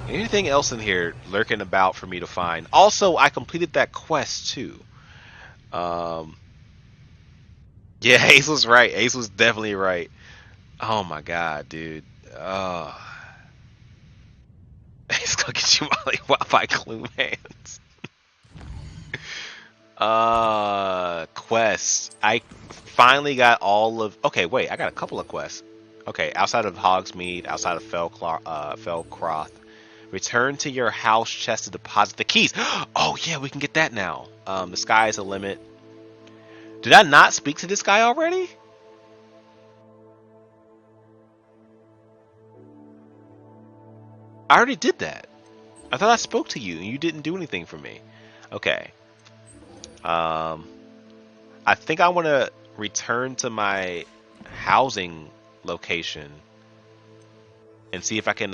Anything else in here lurking about for me to find? Also, I completed that quest too. Um, yeah, Ace was right. Ace was definitely right. Oh my god, dude. Oh, Ace gonna get you by Gloom Hands. Quests. I finally got all of. Okay, wait. I got a couple of quests. Okay, outside of Hogsmeade, outside of Felcroth, return to your house chest to deposit the keys. Oh yeah, we can get that now. The sky is the limit. Did I not speak to this guy already? I already did that. I thought I spoke to you and you didn't do anything for me. Okay. Um, I think I want to return to my housing location and see if I can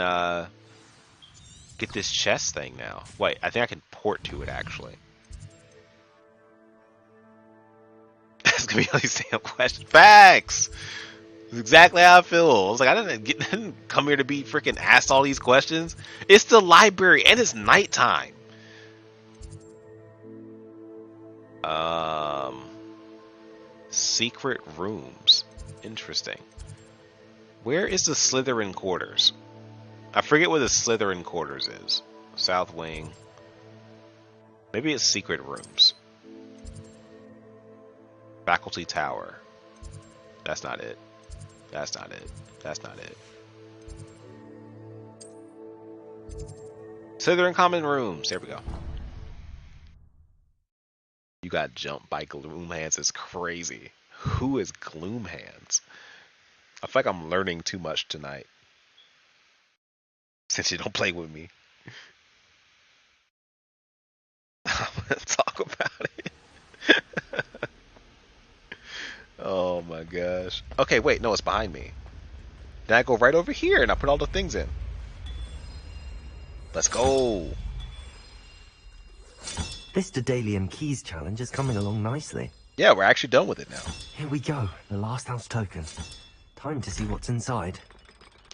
get this chest thing now. Wait, I think I can port to it actually. That's gonna be the same question. Facts. That's exactly how I feel. I was like, didn't come here to be freaking asked all these questions. It's the library and it's nighttime. Um, secret rooms. Interesting. Where is the Slytherin quarters? I forget where the Slytherin quarters is. South wing. Maybe it's secret rooms. Faculty tower. That's not it. That's not it. That's not it. Slytherin common rooms. There we go. You got jumped by Gloomhands. It's crazy. Who is Gloomhands? I feel like I'm learning too much tonight. Since you don't play with me. I'm gonna talk about it. Oh my gosh. Okay, wait, no, it's behind me. Then I go right over here and I put all the things in. Let's go. This Daedalian Keys challenge is coming along nicely. Yeah, we're actually done with it now. Here we go, the last house token. Time to see what's inside.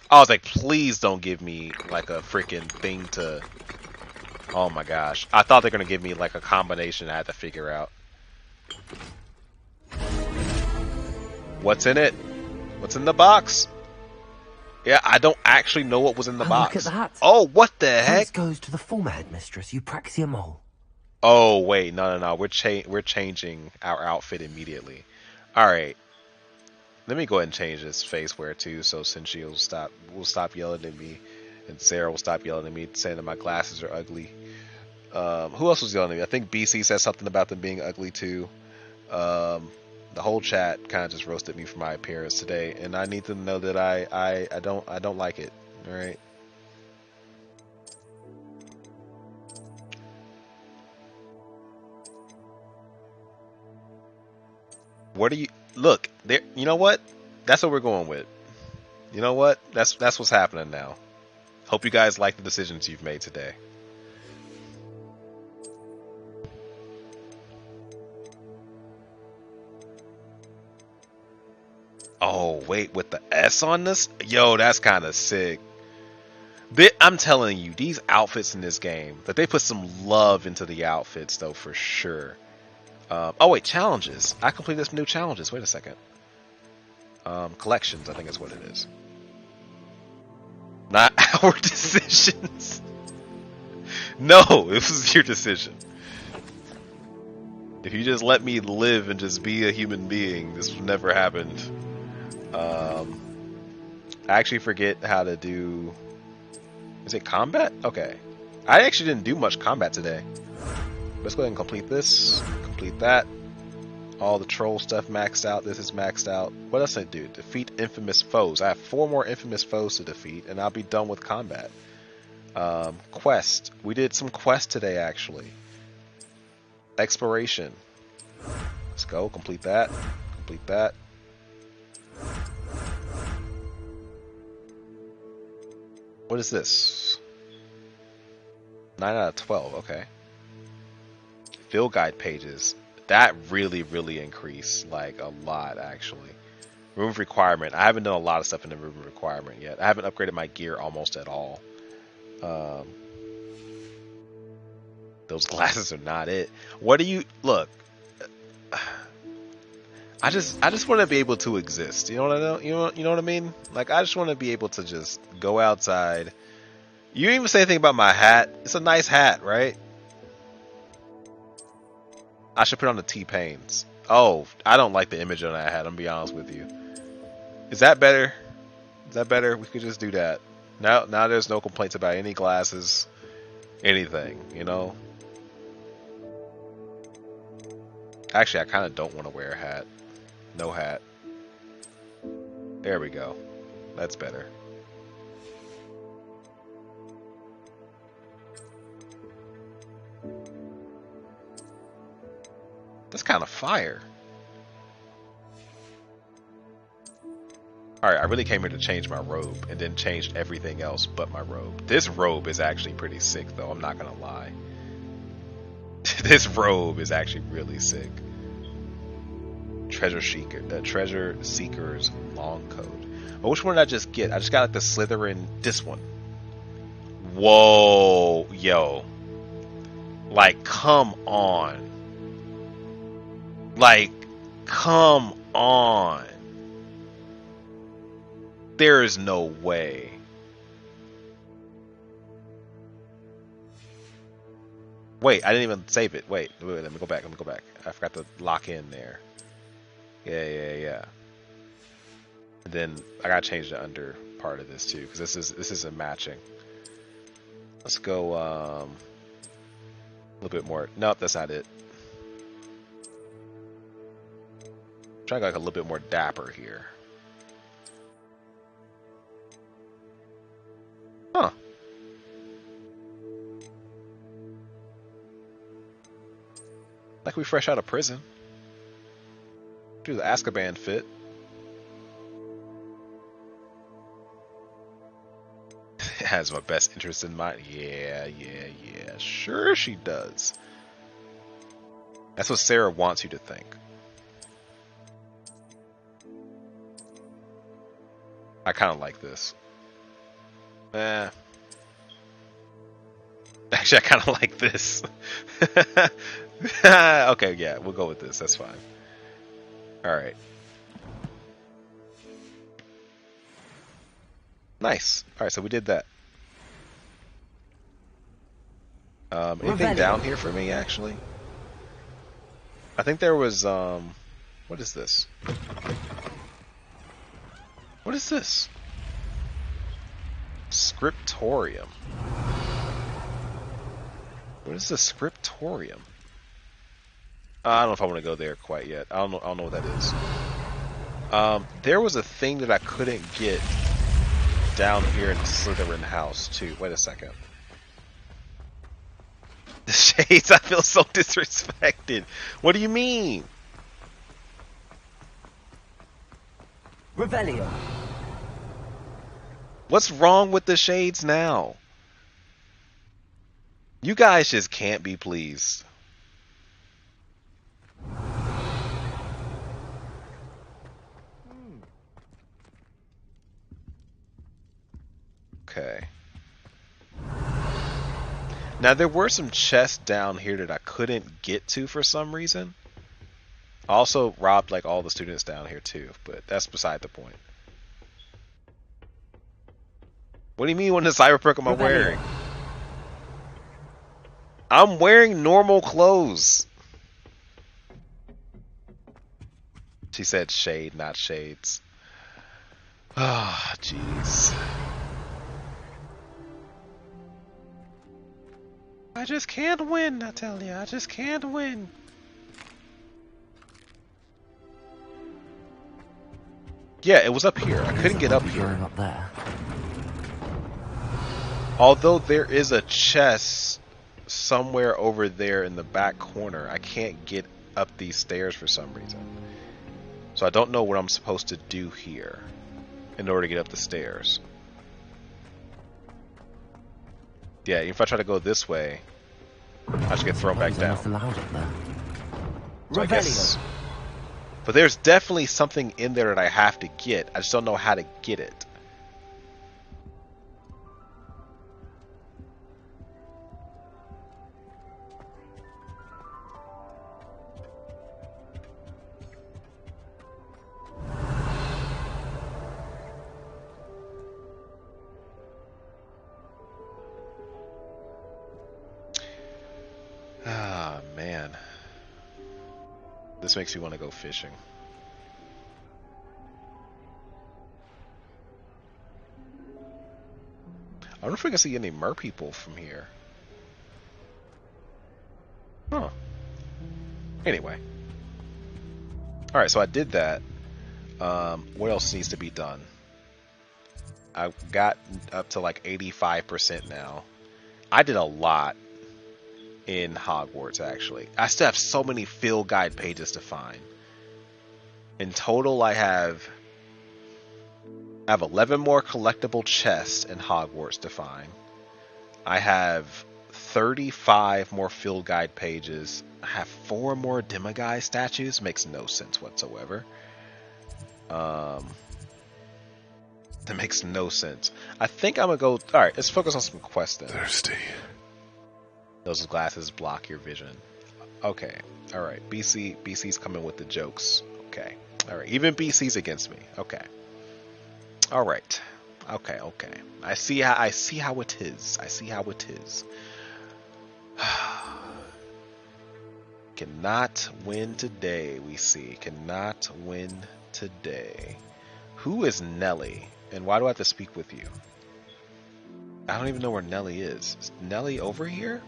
I was like, please don't give me like a freaking thing to... Oh my gosh. I thought they were going to give me like a combination I had to figure out. What's in it? What's in the box? Yeah, I don't actually know what was in the box. Look at that. Oh, what the heck? This goes to the former headmistress, Eupraxia Mole. Oh, wait, no. We're changing our outfit immediately. Alright. Let me go ahead and change this face wear too, so Cinchi will stop yelling at me, and Sarah will stop yelling at me, saying that my glasses are ugly. Who else was yelling at me? I think BC said something about them being ugly too. The whole chat kind of just roasted me for my appearance today, and I need them to know that I don't like it. All right. What do you look there? You know what? That's what we're going with. You know what? That's what's happening now. Hope you guys like the decisions you've made today. Oh wait, with the S on this? Yo, that's kind of sick. I'm telling you, these outfits in this game, that they put some love into the outfits though, for sure. Oh wait, challenges. I completed some new challenges. Wait a second. Collections, I think is what it is. Not our decisions. No, this was your decision. If you just let me live and just be a human being, this would never happened. I actually forget how to do... Is it combat? Okay. I actually didn't do much combat today. Let's go ahead and complete this. Complete that. All the troll stuff maxed out. This is maxed out. What else did I do? Defeat infamous foes. I have 4 more infamous foes to defeat, and I'll be done with combat. Quest. We did some quests today, actually. Exploration. Let's go. Complete that. Complete that. What is this? 9 out of 12. Okay. Field guide pages. That really increased, like, a lot, actually. Room of requirement. I haven't done a lot of stuff in the room of requirement yet. I haven't upgraded my gear almost at all. Um, those glasses are not it. What do you look? I just want to be able to exist. You know what I know? You know what I mean? Like I just want to be able to just go outside. You didn't even say anything about my hat. It's a nice hat, right? I should put on the T-Pains. Oh, I don't like the image on that hat. I'm gonna be honest with you. Is that better? Is that better? We could just do that. Now there's no complaints about any glasses, anything. You know. Actually, I kind of don't want to wear a hat. No hat. There we go. That's better. That's kind of fire. Alright, I really came here to change my robe and then changed everything else but my robe. This robe is actually pretty sick though, I'm not gonna lie. This robe is actually really sick. Treasure Seeker's long coat. Oh, which one did I just get? I just got like the SLYTHERIN, this one. Whoa, yo. Like, come on. Like, come on. There is no way. Wait, I didn't even save it. Wait, let me go back. I forgot to lock in there. Yeah. And then I gotta change the under part of this too, because this isn't matching. Let's go a little bit more. Nope, that's not it. Try to go like a little bit more dapper here. Huh. Like we fresh out of prison. Do the Azkaban fit. It has my best interest in mind. Yeah. Sure she does. That's what Sarah wants you to think. I kind of like this. Actually, I kind of like this. Okay, yeah, we'll go with this. That's fine. Alright. Nice. Alright, so we did that. Anything down here for me, actually? I think there was, what is this? What is this? Scriptorium. What is the Scriptorium? I don't know if I want to go there quite yet. I don't know what that is. There was a thing that I couldn't get down here in the SLYTHERIN house too. Wait a second. The shades, I feel so disrespected. What do you mean? Revelio. What's wrong with the shades now? You guys just can't be pleased. Okay. Now there were some chests down here that I couldn't get to for some reason. I also robbed like all the students down here too, but that's beside the point. What do you mean, what in the cyberpunk am I wearing? I'm wearing normal clothes. She said shade, not shades. Ah, oh, jeez. I just can't win, I tell you. I just can't win. Yeah, it was up here. I couldn't get up here. Up there. Although there is a chest somewhere over there in the back corner, I can't get up these stairs for some reason. So I don't know what I'm supposed to do here in order to get up the stairs. Yeah, if I try to go this way, I just get thrown back down. So I guess, but there's definitely something in there that I have to get. I just don't know how to get it. This makes me want to go fishing. I wonder if we can see any mer people from here. Huh. Anyway. Alright, so I did that. What else needs to be done? I got up to like 85% now. I did a lot in Hogwarts, actually. I still have so many field guide pages to find. In total, I have 11 more collectible chests in Hogwarts to find. I have 35 more field guide pages. I have 4 more demiguise statues. Makes no sense whatsoever. That makes no sense. I think I'm gonna go. Alright, let's focus on some quests then. Thirsty. Those glasses block your vision. Okay. Alright. BC's coming with the jokes. Okay. Alright. Even BC's against me. Okay. Alright. Okay. I see how it is. I see how it is. Cannot win today, we see. Cannot win today. Who is Nelly? And why do I have to speak with you? I don't even know where Nelly is. Is Nelly over here?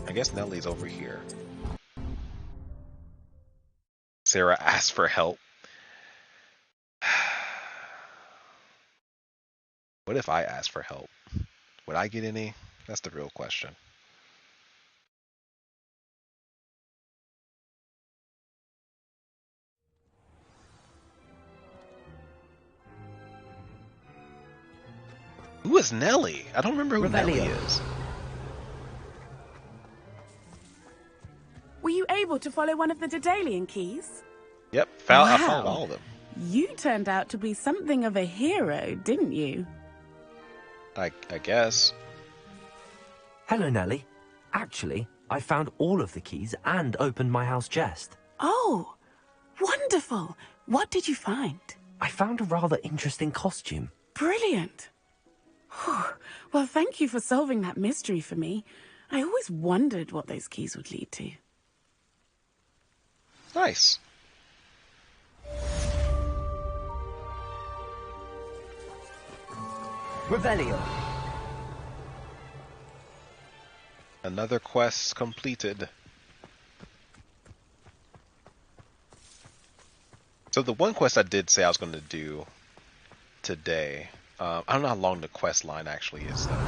I guess Nelly's over here. Sarah asked for help. What if I asked for help? Would I get any? That's the real question. Who is Nelly? I don't remember who Nelly is. Were you able to follow one of the Daedalian keys? Yep, I found all of them. You turned out to be something of a hero, didn't you? I guess. Hello, Nelly. Actually, I found all of the keys and opened my house chest. Oh, wonderful. What did you find? I found a rather interesting costume. Brilliant. Well, thank you for solving that mystery for me. I always wondered what those keys would lead to. Nice. Revelio. Another quest completed. So the one quest I did say I was going to do today, I don't know how long the quest line actually is though.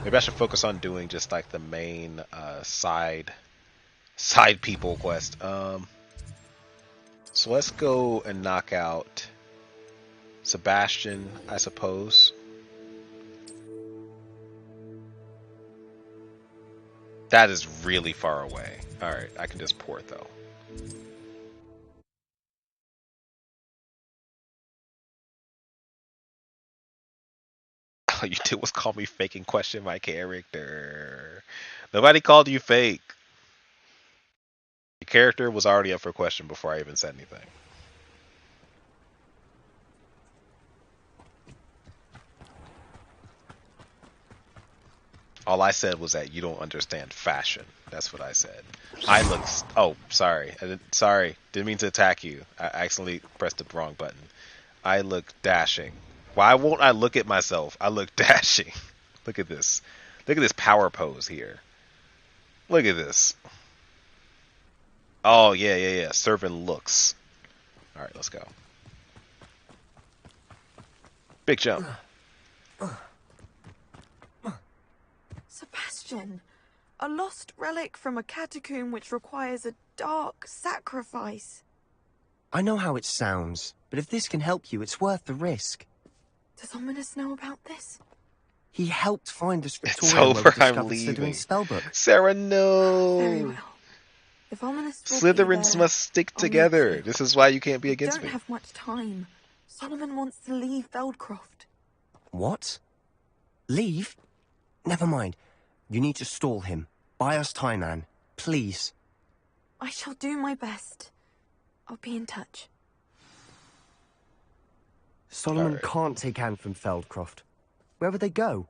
Maybe I should focus on doing just like the main side people quest. So let's go and knock out Sebastian, I suppose. That is really far away. Alright, I can just port though. All you did was call me fake and question my character. Nobody called you fake. Your character was already up for question before I even said anything. All I said was that you don't understand fashion. That's what I said. I look... Oh, sorry. Sorry. Didn't mean to attack you. I accidentally pressed the wrong button. I look dashing. Why won't I look at myself? I look dashing. Look at this. Look at this power pose here. Look at this. Oh, yeah. Servant looks. Alright, let's go. Big jump. Sebastian, a lost relic from a catacomb which requires a dark sacrifice. I know how it sounds, but if this can help you, it's worth the risk. Does Ominous know about this? He helped find the scriptorium It's where we over, I'm discovered leaving. Slytherin's spellbook. Sarah, no! Very well. If Ominous will be Slytherins there, must stick I'll meet together. you. This is why you can't be We against don't me. have much time. Solomon wants to leave Feldcroft. What? Leave? Never mind. You need to stall him. Buy us time, Anne. Please. I shall do my best. I'll be in touch. Solomon Alright. can't take Anne from Feldcroft. Where would they go?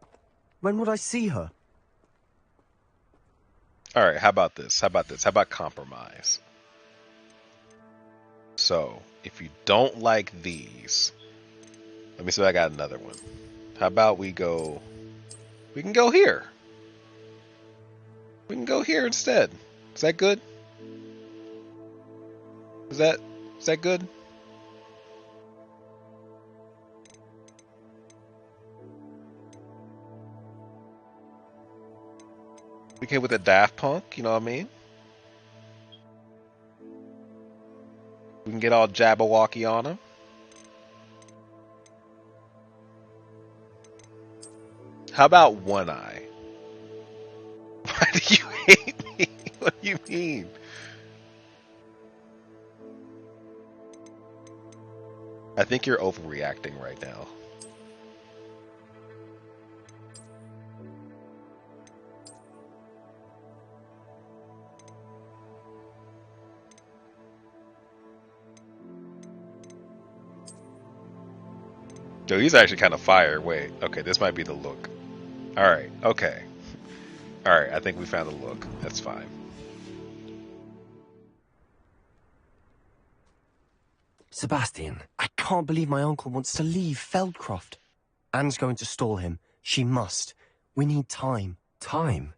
When would I see her? All right, how about this? How about this? How about compromise? So, if you don't like these, let me see if I got another one. How about we can go here. We can go here instead. Is that good? Is that good? We came with a Daft Punk, you know what I mean? We can get all Jabberwocky on him. How about One Eye? Why do you hate me? What do you mean? I think you're overreacting right now. Dude, he's actually kind of fire. Wait, okay, this might be the look. Alright, okay. Alright, I think we found the look. That's fine. Sebastian. I can't believe my uncle wants to leave Feldcroft. Anne's going to stall him. She must. We need time. Time?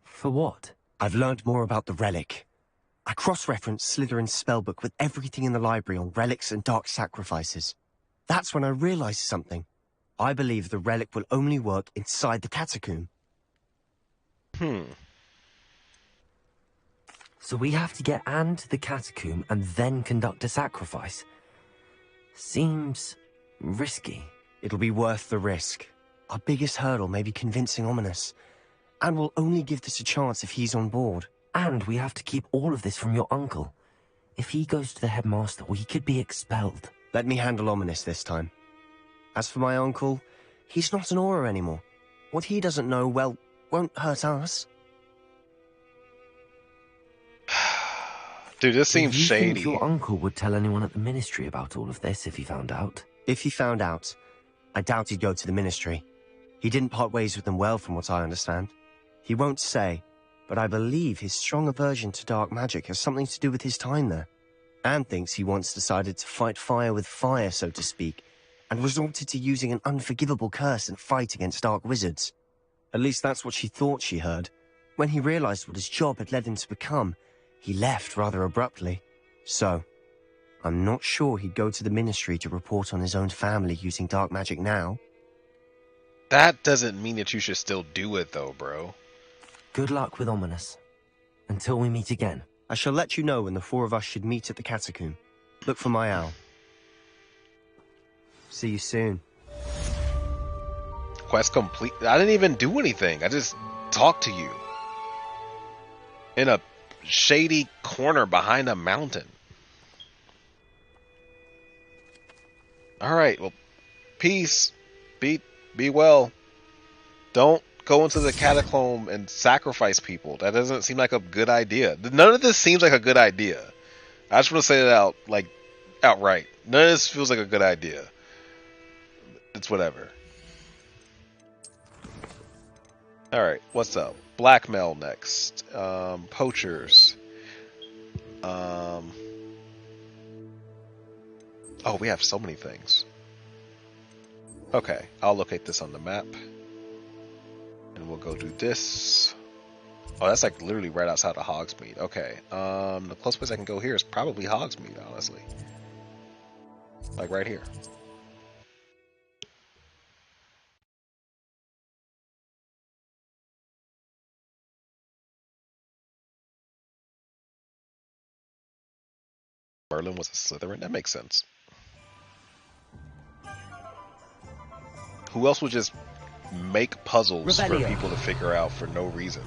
For what? I've learned more about the relic. I cross-referenced Slytherin's spellbook with everything in the library on relics and dark sacrifices. That's when I realized something. I believe the relic will only work inside the catacomb. So we have to get Anne to the catacomb and then conduct a sacrifice. Seems risky. It'll be worth the risk. Our biggest hurdle may be convincing Ominous. And we'll only give this a chance if he's on board. And we have to keep all of this from your uncle. If he goes to the headmaster, we could be expelled. Let me handle Ominous this time. As for my uncle, he's not an Auror anymore. What he doesn't know, well, won't hurt us. Dude, this seems Do you shady. think your uncle would tell anyone at the ministry about all of this if he found out? If he found out, I doubt he'd go to the ministry. He didn't part ways with them well, from what I understand. He won't say, but I believe his strong aversion to dark magic has something to do with his time there. Anne thinks he once decided to fight fire with fire, so to speak, and resorted to using an unforgivable curse and fight against dark wizards. At least that's what she thought she heard. When he realized what his job had led him to become, he left rather abruptly. So, I'm not sure he'd go to the ministry to report on his own family using dark magic now. That doesn't mean that you should still do it, though, bro. Good luck with Ominous. Until we meet again. I shall let you know when the four of us should meet at the catacomb. Look for my owl. See you soon. Quest complete. I didn't even do anything. I just talked to you. In a shady corner behind a mountain. Alright, well, peace. Be well. Don't go into the catacomb and sacrifice people. That doesn't seem like a good idea. None of this seems like a good idea. I just want to say that outright. None of this feels like a good idea. It's whatever. Alright, what's up? Blackmail next. Poachers. Oh, we have so many things. Okay, I'll locate this on the map. And we'll go do this. Oh, that's like literally right outside of Hogsmeade. Okay, the closest place I can go here is probably Hogsmeade, honestly. Like right here. Merlin was a Slytherin? That makes sense. Who else would just make puzzles for people to figure out for no reason?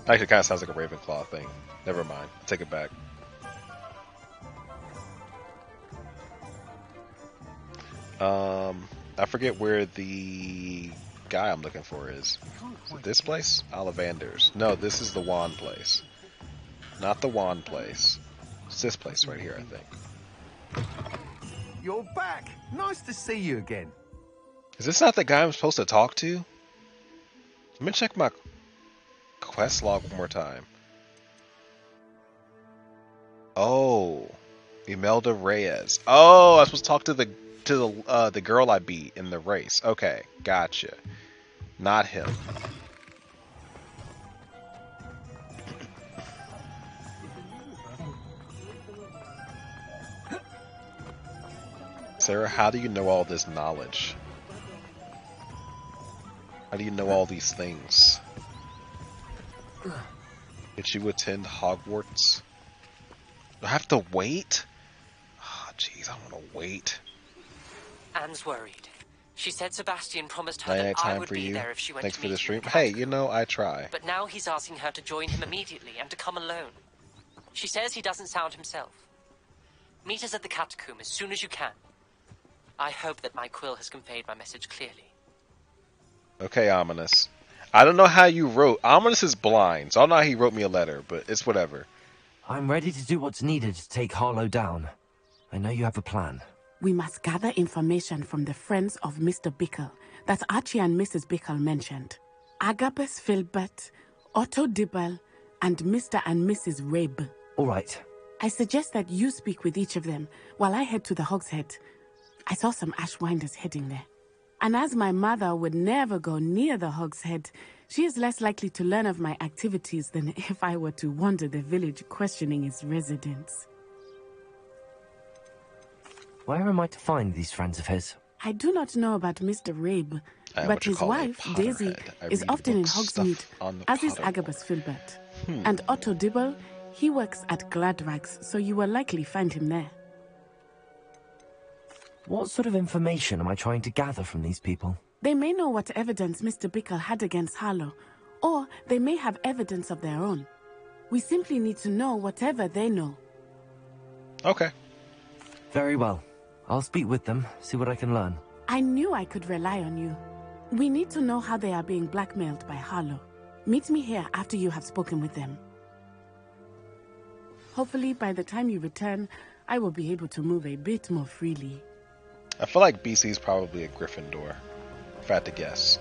Actually, it kind of sounds like a Ravenclaw thing. Never mind. Take it back. I forget where the guy I'm looking for is. Is it this place? Ollivander's. No, this is the wand place. Not the wand place. It's this place right here, I think. You're back. Nice to see you again. Is this not the guy I'm supposed to talk to? Let me check my... quest log one more time. Oh, Imelda Reyes. Oh, I was supposed to talk to the girl I beat in the race. Okay, gotcha. Not him. Sarah, how do you know all this knowledge? How do you know all these things? Did you attend Hogwarts? Do I have to wait? Oh, jeez, I want to wait. Anne's worried. She said Sebastian promised her Night that I time would for be you. there if she went Thanks to for the meet him in stream. the Hey, catacomb. you know, I try. But now he's asking her to join him immediately and to come alone. She says he doesn't sound himself. Meet us at the catacomb as soon as you can. I hope that my quill has conveyed my message clearly. Okay, Ominous. I don't know how you wrote. Ominous is blind, so I don't know how he wrote me a letter, but it's whatever. I'm ready to do what's needed to take Harlow down. I know you have a plan. We must gather information from the friends of Mr. Bickle that Archie and Mrs. Bickle mentioned. Agabus Filbert, Otto Dibble, and Mr. and Mrs. Rabe. All right. I suggest that you speak with each of them while I head to the Hogshead. I saw some Ashwinders heading there. And as my mother would never go near the Hogshead, she is less likely to learn of my activities than if I were to wander the village questioning its residents. Where am I to find these friends of his? I do not know about Mr. Rabe, but his wife, Daisy, is often in Hogsmeade, as is Agabus Filbert. And Otto Dibble, he works at Gladrags, so you will likely find him there. What sort of information am I trying to gather from these people? They may know what evidence Mr. Bickle had against Harlow, or they may have evidence of their own. We simply need to know whatever they know. Okay. Very well. I'll speak with them, see what I can learn. I knew I could rely on you. We need to know how they are being blackmailed by Harlow. Meet me here after you have spoken with them. Hopefully, by the time you return, I will be able to move a bit more freely. I feel like BC's probably a Gryffindor, if I had to guess.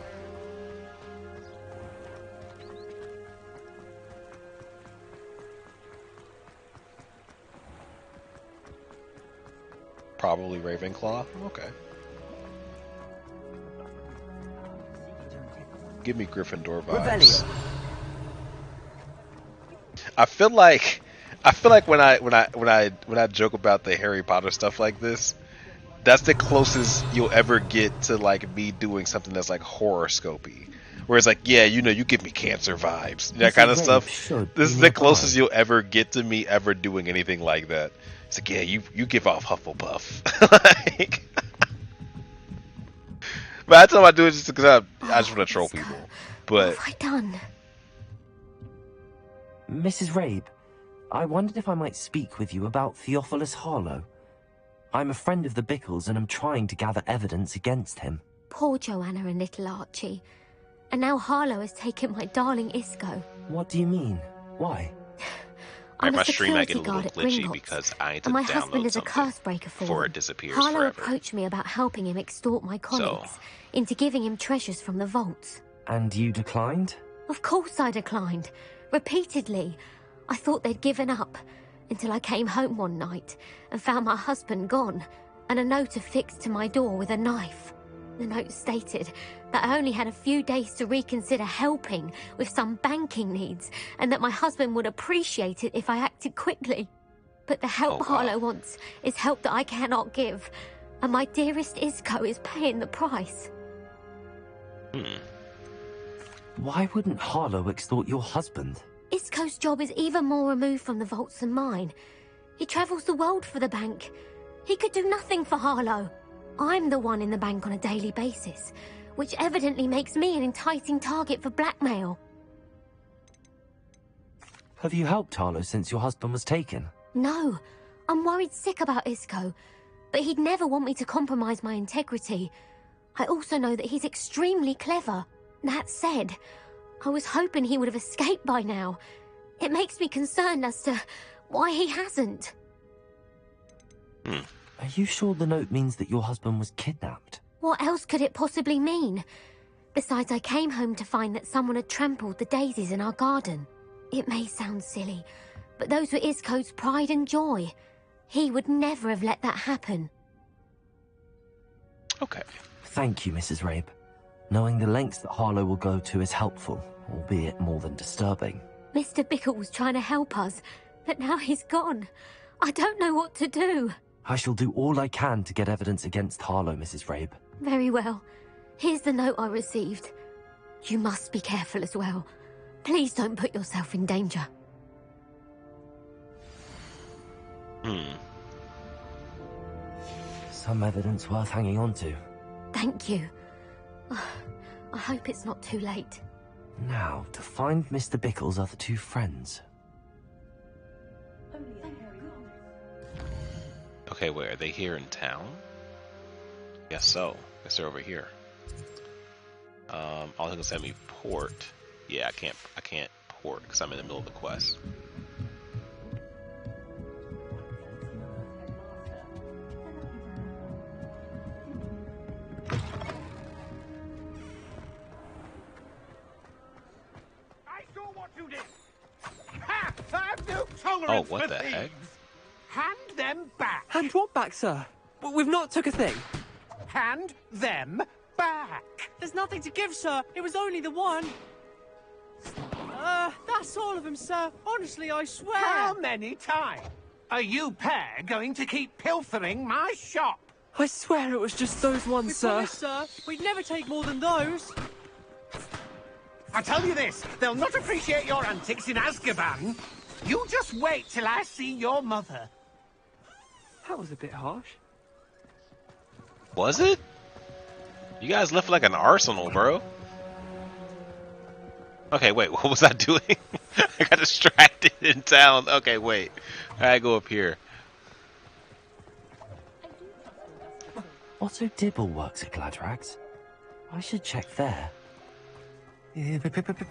Probably Ravenclaw? Okay. Give me Gryffindor vibes. I feel like when I joke about the Harry Potter stuff like this, that's the closest you'll ever get to like me doing something that's like horoscopy. Where it's like, yeah, you know, you give me Cancer vibes, that kind of stuff. This is the closest you'll ever get to me ever doing anything like that. It's like, yeah, you give off Hufflepuff. Like, but that's how I do it, just because I just want to troll people. But what have I done? Mrs. Rabe, I wondered if I might speak with you about Theophilus Harlow. I'm a friend of the Bickles and I'm trying to gather evidence against him. Poor Joanna and little Archie. And now Harlow has taken my darling Isco. What do you mean? Why? I'm my a stream might security get a little guard at glitchy Gringotts, because I need to and my download husband is a something curse breaker for before him. it disappears Harlow forever. approached me about helping him extort my colleagues into giving him treasures from the vaults. And you declined? Of course I declined. Repeatedly. I thought they'd given up, until I came home one night and found my husband gone, and a note affixed to my door with a knife. The note stated that I only had a few days to reconsider helping with some banking needs, and that my husband would appreciate it if I acted quickly. But the help Harlow wants is help that I cannot give, and my dearest Isco is paying the price. Why wouldn't Harlow extort your husband? Isco's job is even more removed from the vaults than mine. He travels the world for the bank. He could do nothing for Harlow. I'm the one in the bank on a daily basis, which evidently makes me an enticing target for blackmail. Have you helped Harlow since your husband was taken? No, I'm worried sick about Isco, but he'd never want me to compromise my integrity. I also know that he's extremely clever. That said, I was hoping he would have escaped by now. It makes me concerned as to why he hasn't. Are you sure the note means that your husband was kidnapped? What else could it possibly mean? Besides, I came home to find that someone had trampled the daisies in our garden. It may sound silly, but those were Isco's pride and joy. He would never have let that happen. Okay. Thank you, Mrs. Rabe. Knowing the lengths that Harlow will go to is helpful, albeit more than disturbing. Mr. Bickle was trying to help us, but now he's gone. I don't know what to do. I shall do all I can to get evidence against Harlow, Mrs. Rabe. Very well. Here's the note I received. You must be careful as well. Please don't put yourself in danger. Some evidence worth hanging on to. Thank you. I hope it's not too late. Now, to find Mr. Bickle's other two friends. Okay, wait, are they here in town? Guess so. Guess they're over here. All gonna send me port. Yeah, I can't port because I'm in the middle of the quest. I saw what you did. Ha! I have no tolerance Oh, what for the thieves. heck? Hand them back. Hand what back, sir? We've not took a thing. Hand them back. There's nothing to give, sir. It was only the one. That's all of them, sir. Honestly, I swear. How many times are you pair going to keep pilfering my shop? I swear it was just those ones, We sir. promise, sir. We'd never take more than those. I tell you this, they'll not appreciate your antics in Azkaban. You just wait till I see your mother. That was a bit harsh. Was it? You guys left like an arsenal, bro. Okay, wait, what was I doing? I got distracted in town. Okay, wait. I gotta go up here. Otto Dibble works at Gladrags. I should check there.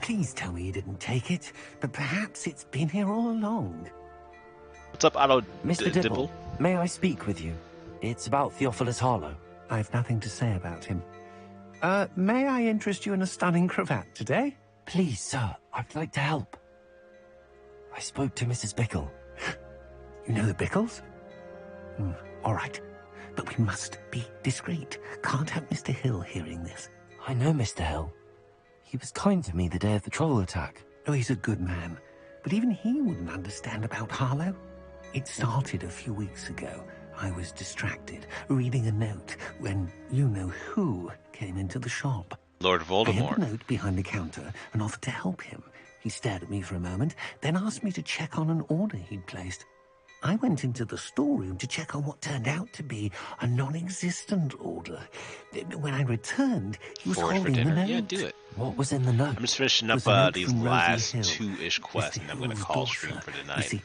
Please tell me you didn't take it. But perhaps it's been here all along. What's up, Otto Mr. Dibble, may I speak with you? It's about Theophilus Harlow. I've nothing to say about him. May I interest you in a stunning cravat today? Please, sir, I'd like to help. I spoke to Mrs. Bickle. You know the Bickles? All right. But we must be discreet. Can't have Mr. Hill hearing this. I know Mr. Hill. He was kind to me the day of the troll attack. Oh, he's a good man. But even he wouldn't understand about Harlow. It started a few weeks ago. I was distracted, reading a note, when you-know-who came into the shop. Lord I hid Voldemort. the note behind the counter and offered to help him. He stared at me for a moment, then asked me to check on an order he'd placed. I went into the storeroom to check on what turned out to be a non-existent order. When I returned, he was Forward for holding the dinner. note. Yeah, do it. What was in the note? I'm just finishing It up was a note these from Rosie last Hill, two-ish quests, Mr. and I'm going to Hill's call daughter. stream for You tonight. see,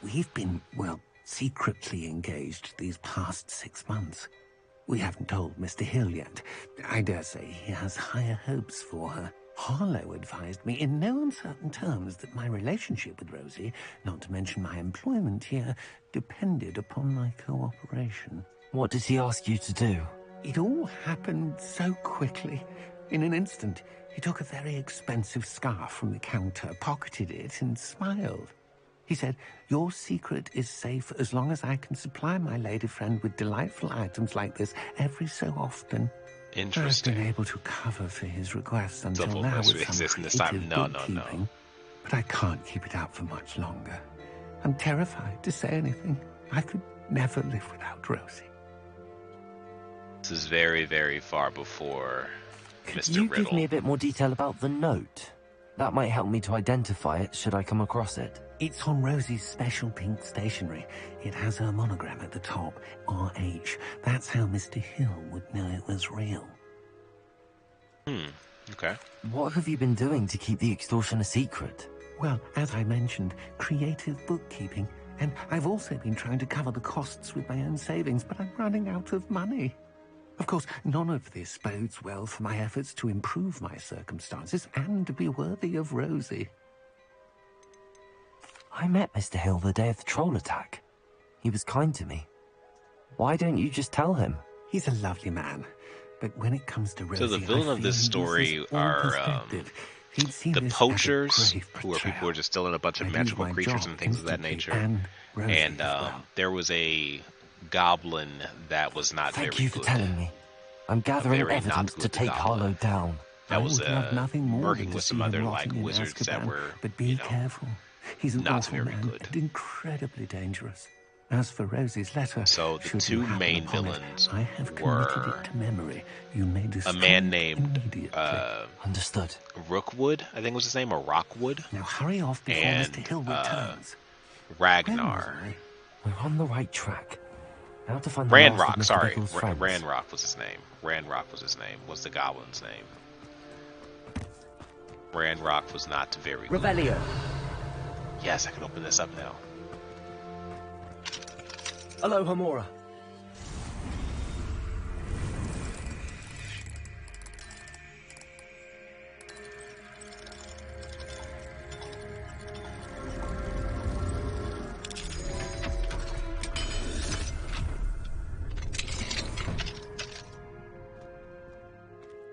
we've been, well, secretly engaged these past 6 months. We haven't told Mr. Hill yet. I dare say he has higher hopes for her. Harlow advised me in no uncertain terms that my relationship with Rosie, not to mention my employment here, depended upon my cooperation. What did he ask you to do? It all happened so quickly. In an instant, he took a very expensive scarf from the counter, pocketed it, and smiled. He said, "Your secret is safe as long as I can supply my lady friend with delightful items like this every so often." Interesting. I've been able to cover for his requests until Double now quest with some exists in this time. creative No, no, bookkeeping, no. but I can't keep it out for much longer. I'm terrified to say anything. I could never live without Rosie. This is very, very far before Could Mr. you Riddle. give me a bit more detail about the note? That might help me to identify it should I come across it. It's on Rosie's special pink stationery. It has her monogram at the top, RH. That's how Mr. Hill would know it was real. Okay. What have you been doing to keep the extortion a secret? Well, as I mentioned, creative bookkeeping. And I've also been trying to cover the costs with my own savings, but I'm running out of money. Of course, none of this bodes well for my efforts to improve my circumstances and to be worthy of Rosie. I met Mr. Hill the day of the troll attack. He was kind to me. Why don't you just tell him? He's a lovely man. But when it comes to Rosie, So the villain of this story are the poachers, who are people who are just stealing a bunch of magical creatures and things of that nature. And there was a goblin that was not very good. Thank you for telling me. I'm gathering evidence to take Harlow down. That was working with some other like wizards that were, but be careful. He's an not awful very man good. and incredibly dangerous. As for Rosie's letter, so the two main villains I have were it to memory. You may a man named Understood. Rookwood, I think was his name, or Rockwood. Now hurry off before and, Mr. Hill returns. Ragnar. We're on the right track. Now to find Ranrock, sorry. Ranrock was his name. Ranrock was his name. Was the goblin's name. Ranrock was not very good. Revelio. Yes, I can open this up now. Aloha Mora.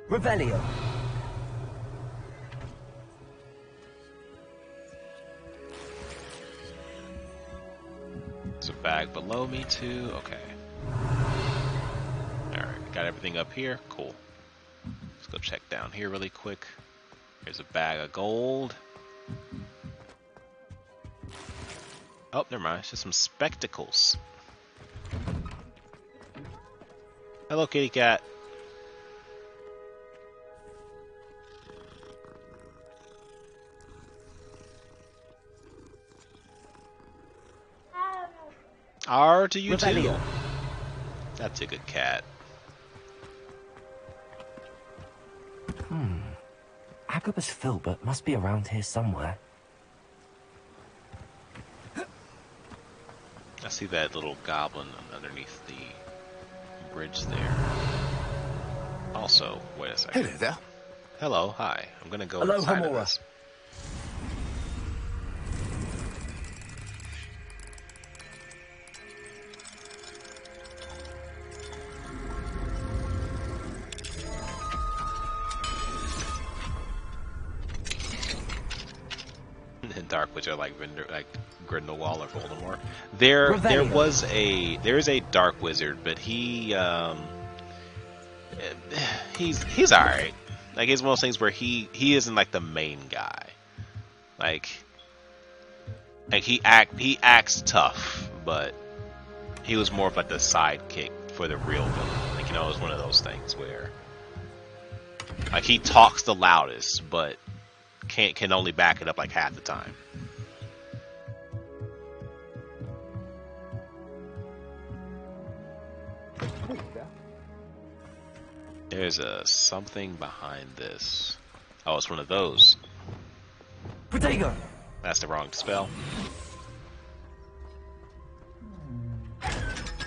Revelio. There's a bag below me too. Okay. Alright, got everything up here. Cool. Let's go check down here really quick. Here's a bag of gold. Oh, never mind. It's just some spectacles. Hello, kitty cat. R to you too. That's a good cat. Agabus Filbert must be around here somewhere. I see that little goblin underneath the bridge there. Also, wait a second. Hello there. Hello, hi. I'm gonna go Aloha inside of Mora. this. Dark Witch are like Grindelwald or Voldemort. There is a Dark Wizard, but he's alright. Like it's one of those things where he isn't like the main guy. Like he acts tough, but he was more of like the sidekick for the real villain. Like, you know, it was one of those things where like he talks the loudest, but can only back it up like half the time. There's something behind this. Oh, it's one of those. Protego. That's the wrong spell.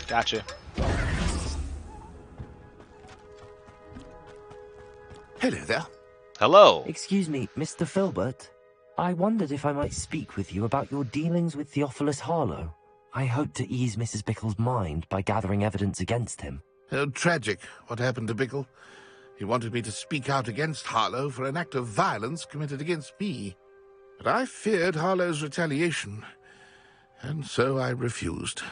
Gotcha. Hello there. Hello. Excuse me, Mr. Filbert. I wondered if I might speak with you about your dealings with Theophilus Harlow. I hope to ease Mrs. Bickle's mind by gathering evidence against him. Oh, tragic what happened to Bickle. He wanted me to speak out against Harlow for an act of violence committed against me. But I feared Harlow's retaliation, and so I refused.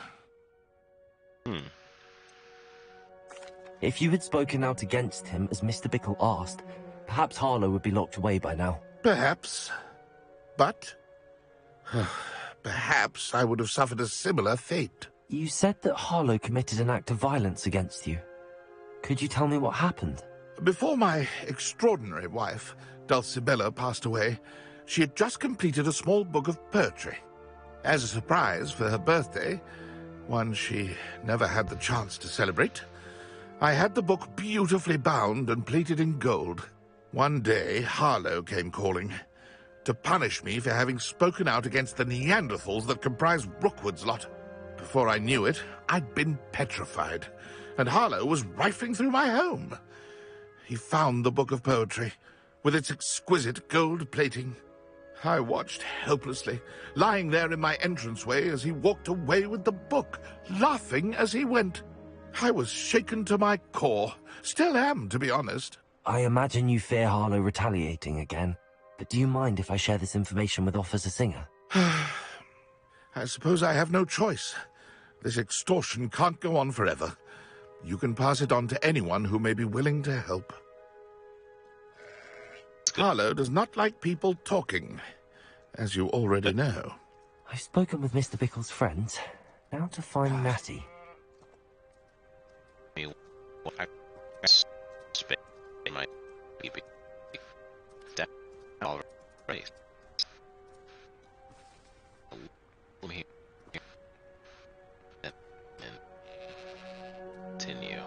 If you had spoken out against him as Mr. Bickle asked, perhaps Harlow would be locked away by now. Perhaps. But perhaps I would have suffered a similar fate. You said that Harlow committed an act of violence against you. Could you tell me what happened? Before my extraordinary wife, Dulcibella, passed away, she had just completed a small book of poetry. As a surprise for her birthday, one she never had the chance to celebrate, I had the book beautifully bound and plated in gold. One day, Harlow came calling to punish me for having spoken out against the Neanderthals that comprise Rookwood's lot. Before I knew it, I'd been petrified, and Harlow was rifling through my home. He found the book of poetry, with its exquisite gold plating. I watched helplessly, lying there in my entranceway as he walked away with the book, laughing as he went. I was shaken to my core. Still am, to be honest. I imagine you fear Harlow retaliating again, but do you mind if I share this information with Officer Singer? I suppose I have no choice. This extortion can't go on forever. You can pass it on to anyone who may be willing to help. Harlow does not like people talking, as you already know. I've spoken with Mr. Bickle's friends. Now to find Natty. Continue.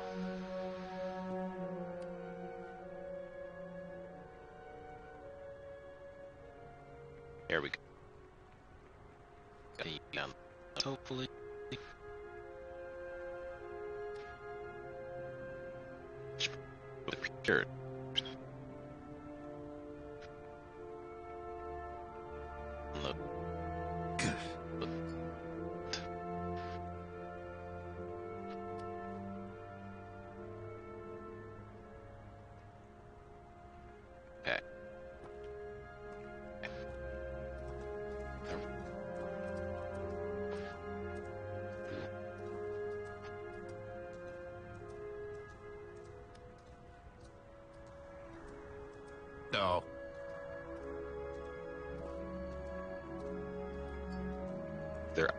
Here we go. Hopefully. Sure. Okay. No. There.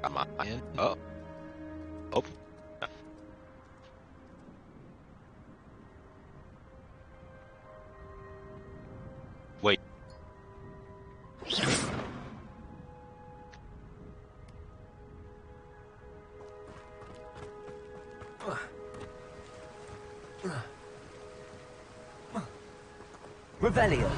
Am I in? Oh. Oh. Wait. Revelio.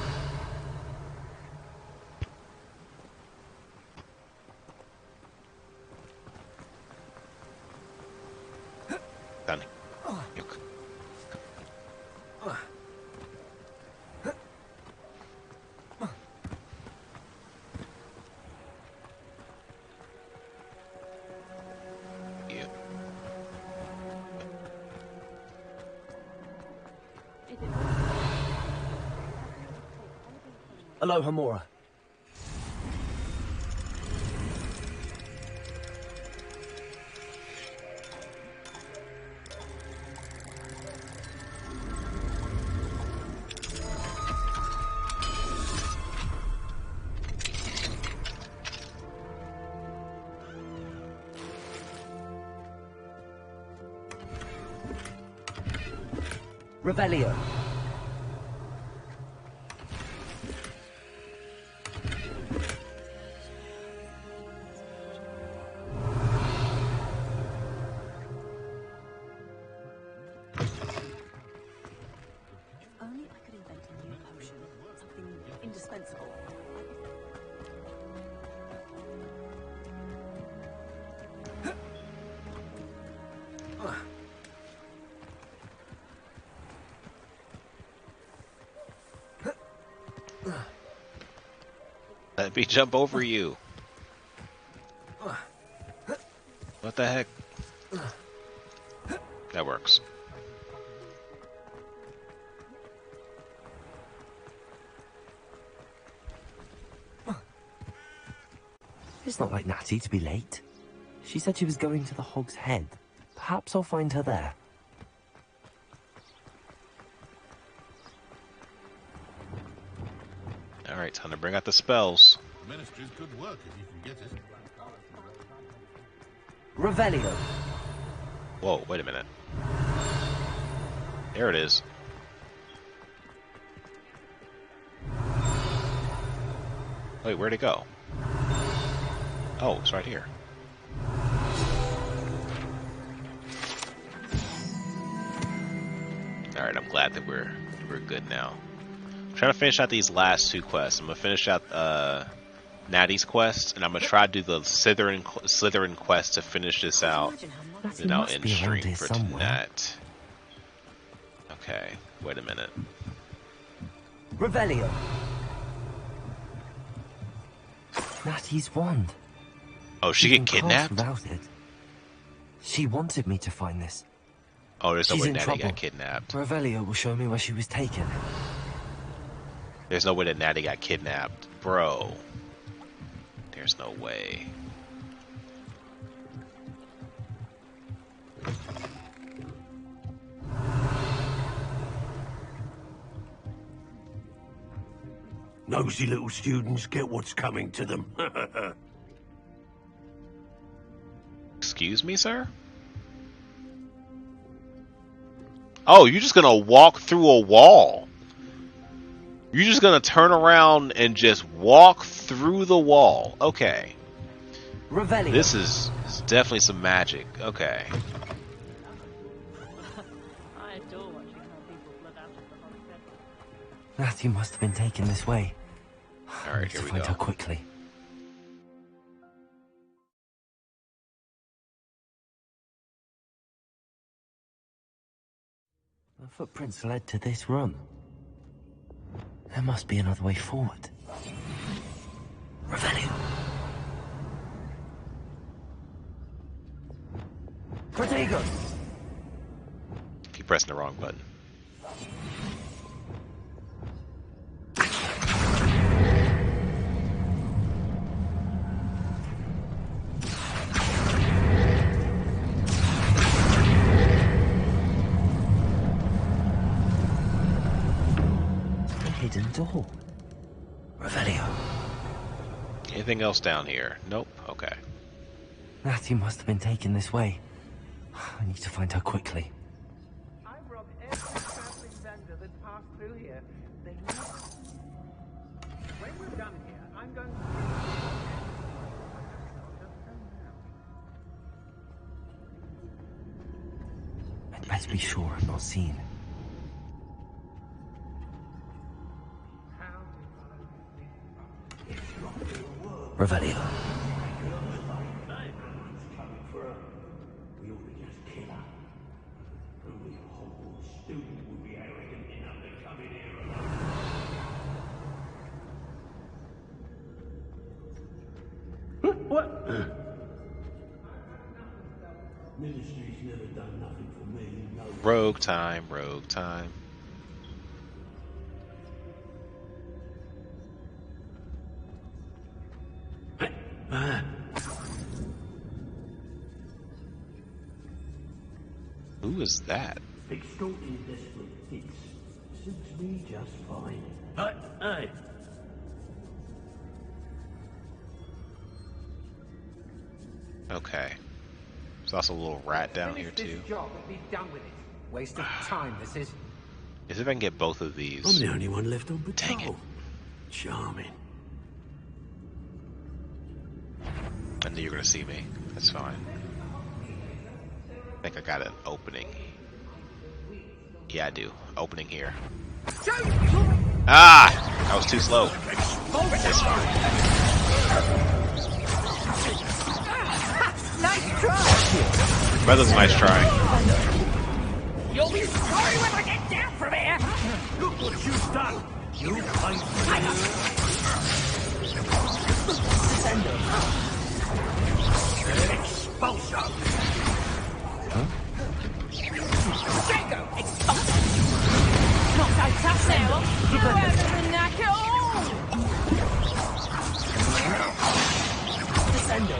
Done. You. Hello, Homura. Revelio. Only I could invent a new potion, something indispensable. Let me jump over you. What the heck? That works. It's not like Natty to be late. She said she was going to the Hog's Head. Perhaps I'll find her there. Alright, time to bring out the spells. Ministry's good work if you can get it. Revelio. Whoa, wait a minute. There it is. Wait, where'd it go? Oh, it's right here. Alright, I'm glad that we're good now. I'm trying to finish out these last two quests. I'm gonna finish out Natty's quest, and I'm gonna try to do the Slytherin quest to finish this out. Then I'll end stream for tonight. Okay, wait a minute. Revelio. Natty's wand. Oh, she get kidnapped? Without it. She wanted me to find this. Oh, there's no She's way in Natty trouble. got kidnapped. Revelio will show me where she was taken. There's no way that Natty got kidnapped. Bro. There's no way. Nosy little students get what's coming to them. Excuse me, sir? Oh, you're just gonna walk through a wall. You're just gonna turn around and just walk through the wall. Okay. Revelio. This is definitely some magic. Okay. I adore watching how people flood out of the hogshead. Matthew must have been taken this way. Alright, here we find go. her quickly. The footprints led to this room. There must be another way forward. Revelio. Protego. Keep pressing the wrong button. Hidden door. Revelio. Anything else down here? Nope. Okay. Matthew must have been taken this way. I need to find her quickly. I've robbed every traveling vendor that passed through here. They never... When we're done here, I'm going to... I'd better be sure I'm not seen. Revelio. What? Ministry's never done nothing for me. No. Rogue time, rogue time. Who is that? Extorting desperate hits suits me just fine. Hey. Okay. There's also a little rat down here too. This job and be done with it. Waste of time, this is. Is if I can get both of these. I'm the only one left on patrol. Dang it. Charming. I knew you were gonna see me. That's fine. I think I got an opening. Yeah, I do. Opening here. Ah! I was too slow. That's fine. Nice try! That was a nice try. You'll be sorry when I get down from here! Look what you've done! You find expulsion! Jago, expulsion! Not so tough now! You haven't the knack at all! Descendo.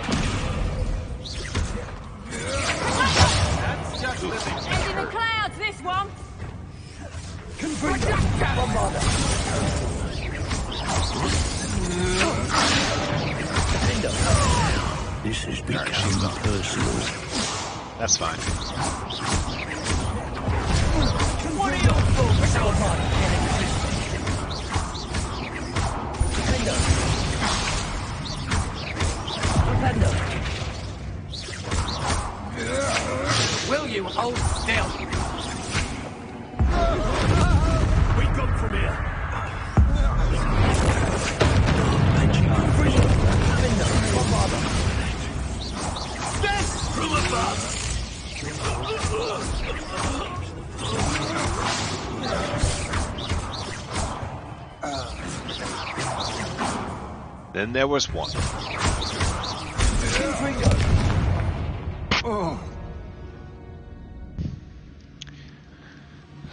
That's just living. End in the clouds, this one! This has become personal. That's fine. What are you for? Will you hold still? We go from here. From above. Then there was one.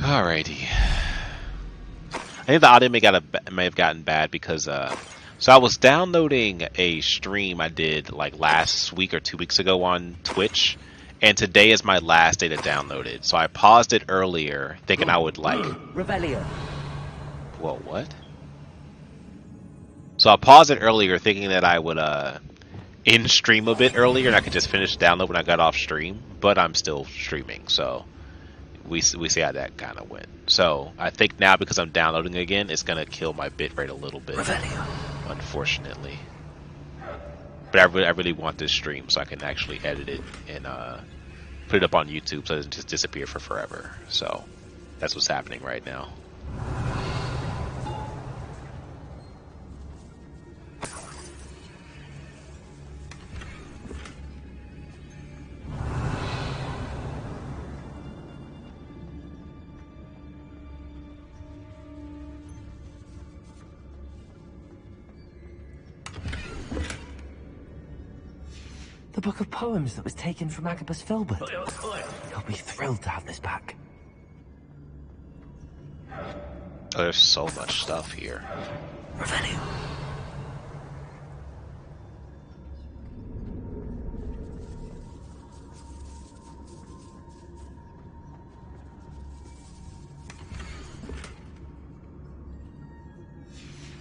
Alrighty. I think the audio may have gotten bad because so I was downloading a stream I did like last week or 2 weeks ago on Twitch, and today is my last day to download it. So I paused it earlier, thinking I would like. Revelio. Whoa, what? So I paused it earlier, thinking that I would in stream a bit earlier, and I could just finish the download when I got off stream. But I'm still streaming, so we see how that kind of went. So I think now because I'm downloading again, it's gonna kill my bitrate a little bit, unfortunately. But I really want this stream so I can actually edit it and put it up on YouTube so it doesn't just disappear for forever. So that's what's happening right now. The book of poems that was taken from Agabus Filbert. He'll be thrilled to have this back. Oh, there's so much stuff here. Revelio.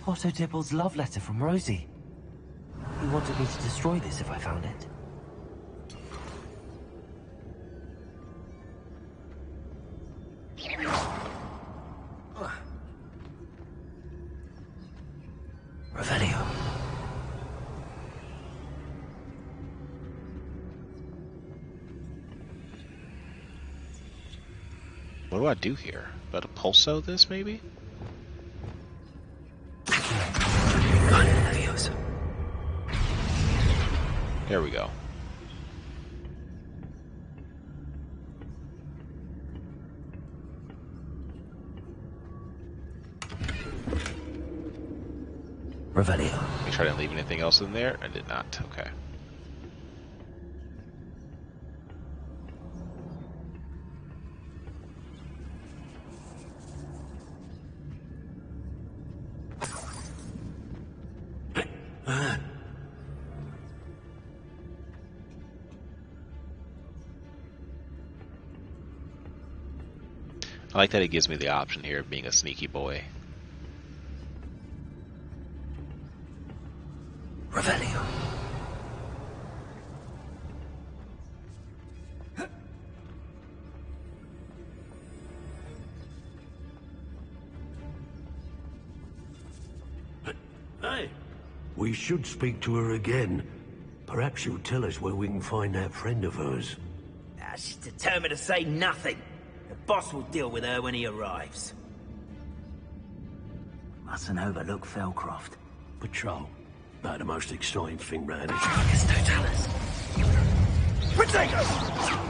Otto Dibble's love letter from Rosie. He wanted me to destroy this if I found it. Revelio. What do I do here? About to pulso this, maybe? There we go. Revelio. Make sure I didn't leave anything else in there. I did not. Okay. I like that it gives me the option here of being a sneaky boy. Revelio. Hey, we should speak to her again. Perhaps she'll tell us where we can find that friend of hers. She's determined to say nothing. The boss will deal with her when he arrives. Mustn't overlook Felcroft. Patrol. About the most exciting thing round here. Potato!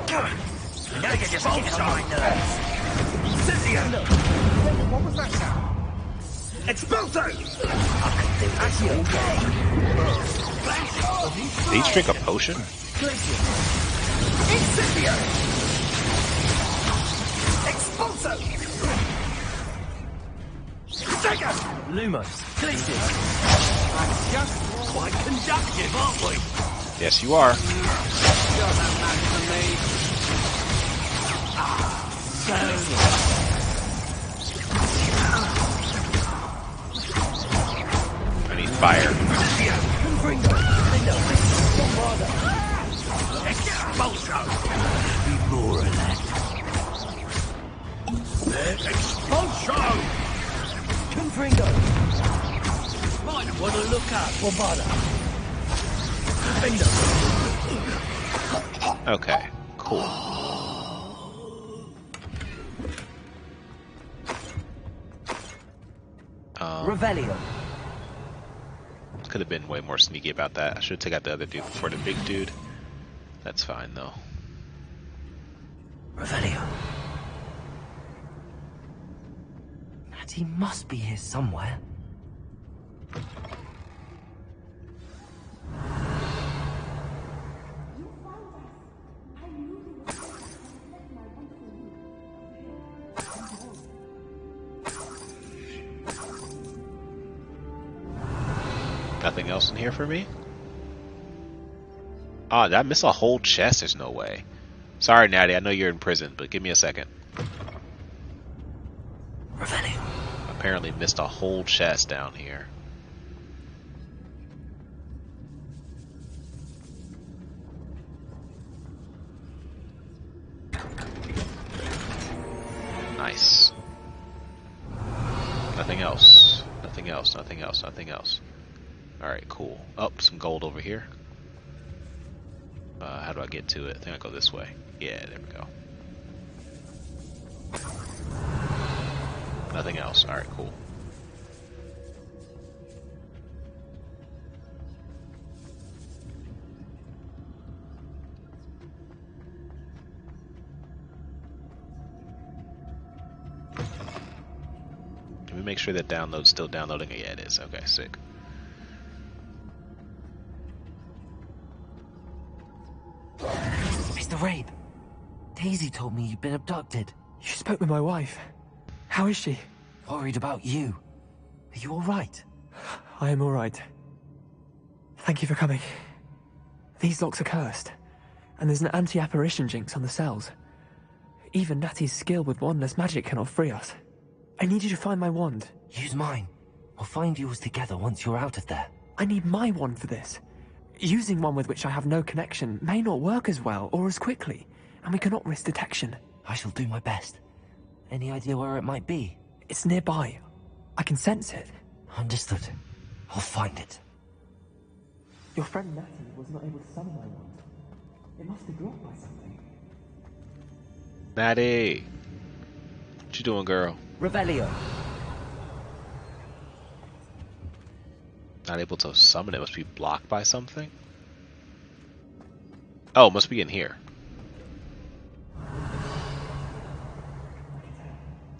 Come on! I gotta get your focus on my nerves. Cynthia! What was that sound? Expulso! I could do this all day. Did he drink a potion? Cynthia! Expulso! Potato! Lumos. Glacier! That's just quite conductive, aren't we? Yes, you are. I need fire. Be more of that. Expulso! Confringo. Might want to look up. Bombada. Okay, cool. Revelio. Could have been way more sneaky about that. I should have taken out the other dude before the big dude. That's fine though. Revelio. He must be here somewhere. Nothing else in here for me? Oh, did I miss a whole chest? There's no way. Sorry, Natty, I know you're in prison, but give me a second. Apparently missed a whole chest down here. Nice. Nothing else. Nothing else. Nothing else. Nothing else. Alright, cool. Oh, some gold over here. How do I get to it? I think I go this way. Yeah, there we go. Nothing else. Alright, cool. Can we make sure that download's still downloading? Yeah, it is. Okay, sick. Mr. Rabe, Daisy told me you've been abducted. You spoke with my wife. How is she? Worried about you. Are you alright? I am alright. Thank you for coming. These locks are cursed, and there's an anti-apparition jinx on the cells. Even Natty's skill with wandless magic cannot free us. I need you to find my wand. Use mine. We'll find yours together once you're out of there. I need my wand for this. Using one with which I have no connection may not work as well or as quickly, and we cannot risk detection. I shall do my best. Any idea where it might be? It's nearby. I can sense it. Understood. I'll find it. Your friend Natty was not able to summon my wand. It must be blocked by something. Natty! What you doing, girl? Revelio. Not able to summon it. Must be blocked by something? Oh, must be in here.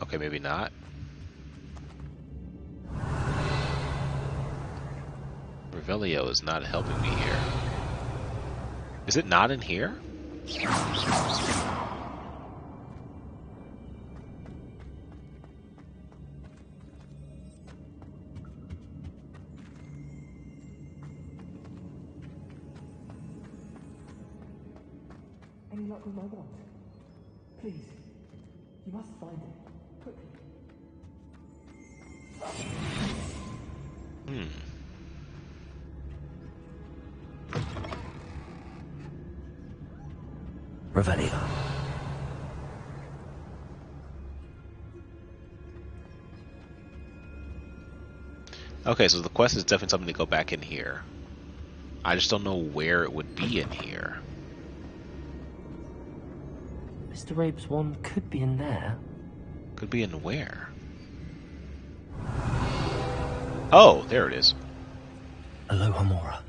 Okay, maybe not. Revelio is not helping me here. Is it not in here? Any luck with my wand? Please. You must find it. Quickly. Revelio. Okay, so the quest is definitely something to go back in here. I just don't know where it would be in here. Mr. Rabe's wand could be in there. Could be in where? Oh, there it is. Aloha Mora.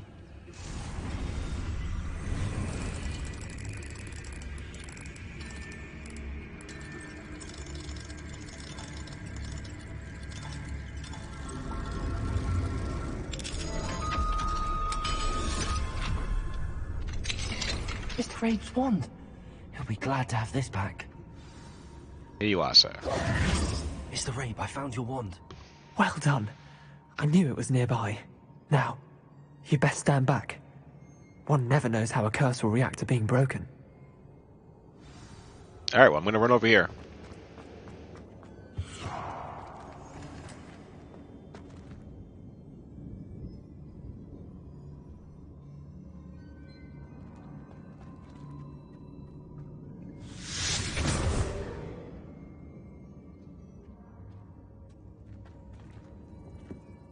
Mr. Rabe's wand. He'll be glad to have this back. Here you are, sir. Mr. Rabe, I found your wand. Well done. I knew it was nearby. Now, you best stand back. One never knows how a curse will react to being broken. Alright, well, I'm gonna run over here.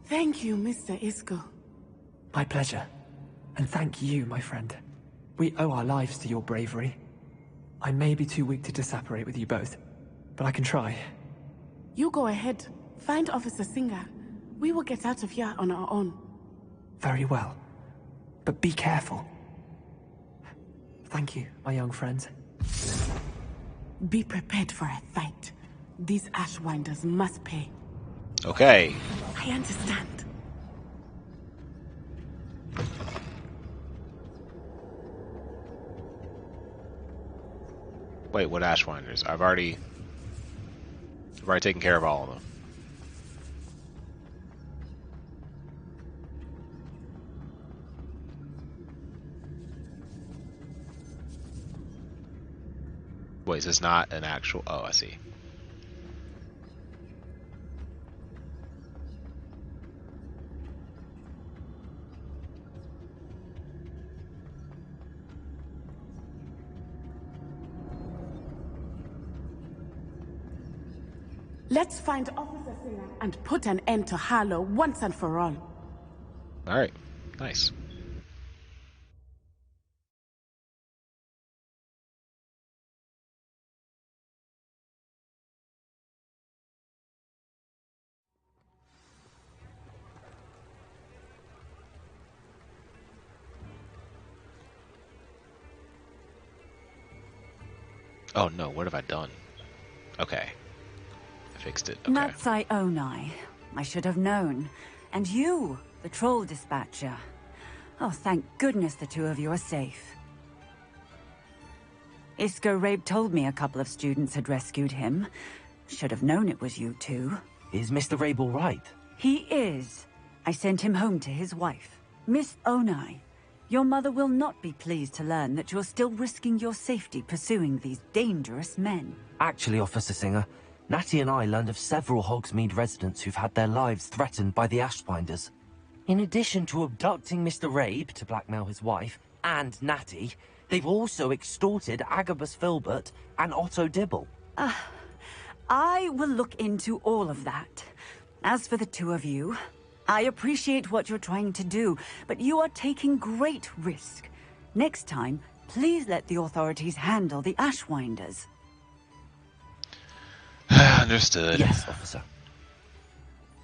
Thank you, Mr. Isco. My pleasure. And thank you, my friend. We owe our lives to your bravery. I may be too weak to disapparate with you both, but I can try. You go ahead. Find Officer Singer. We will get out of here on our own. Very well. But be careful. Thank you, my young friends. Be prepared for a fight. These Ashwinders must pay. Okay. I understand. Wait, what Ashwinders? I've already taken care of all of them. Wait, is this not an actual... Oh, I see. Let's find Officer Singer and put an end to Harlow once and for all. Alright, nice. Oh no, what have I done? Okay. I fixed it. Okay. Natsai Onai. I should have known. And you, the troll dispatcher. Oh, thank goodness the two of you are safe. Isco Rabe told me a couple of students had rescued him. Should have known it was you two. Is Mr. Rabe all right? He is. I sent him home to his wife. Miss Onai, your mother will not be pleased to learn that you're still risking your safety pursuing these dangerous men. Actually, Officer Singer, Natty and I learned of several Hogsmeade residents who've had their lives threatened by the Ashbinders. In addition to abducting Mr. Rabe to blackmail his wife and Natty, they've also extorted Agabus Filbert and Otto Dibble. I will look into all of that. As for the two of you, I appreciate what you're trying to do, but you are taking great risk. Next time, please let the authorities handle the Ashwinders. Understood. Yes, officer.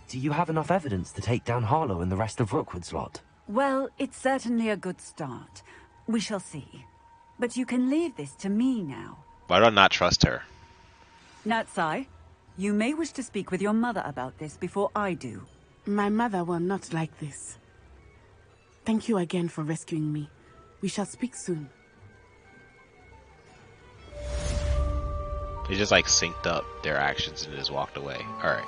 Do you have enough evidence to take down Harlow and the rest of Rookwood's lot? Well, it's certainly a good start. We shall see. But you can leave this to me now. Why do I not trust her? Natsai, you may wish to speak with your mother about this before I do. My mother will not like this. Thank you again for rescuing me. We shall speak soon. They just like synced up their actions and just walked away. Alright.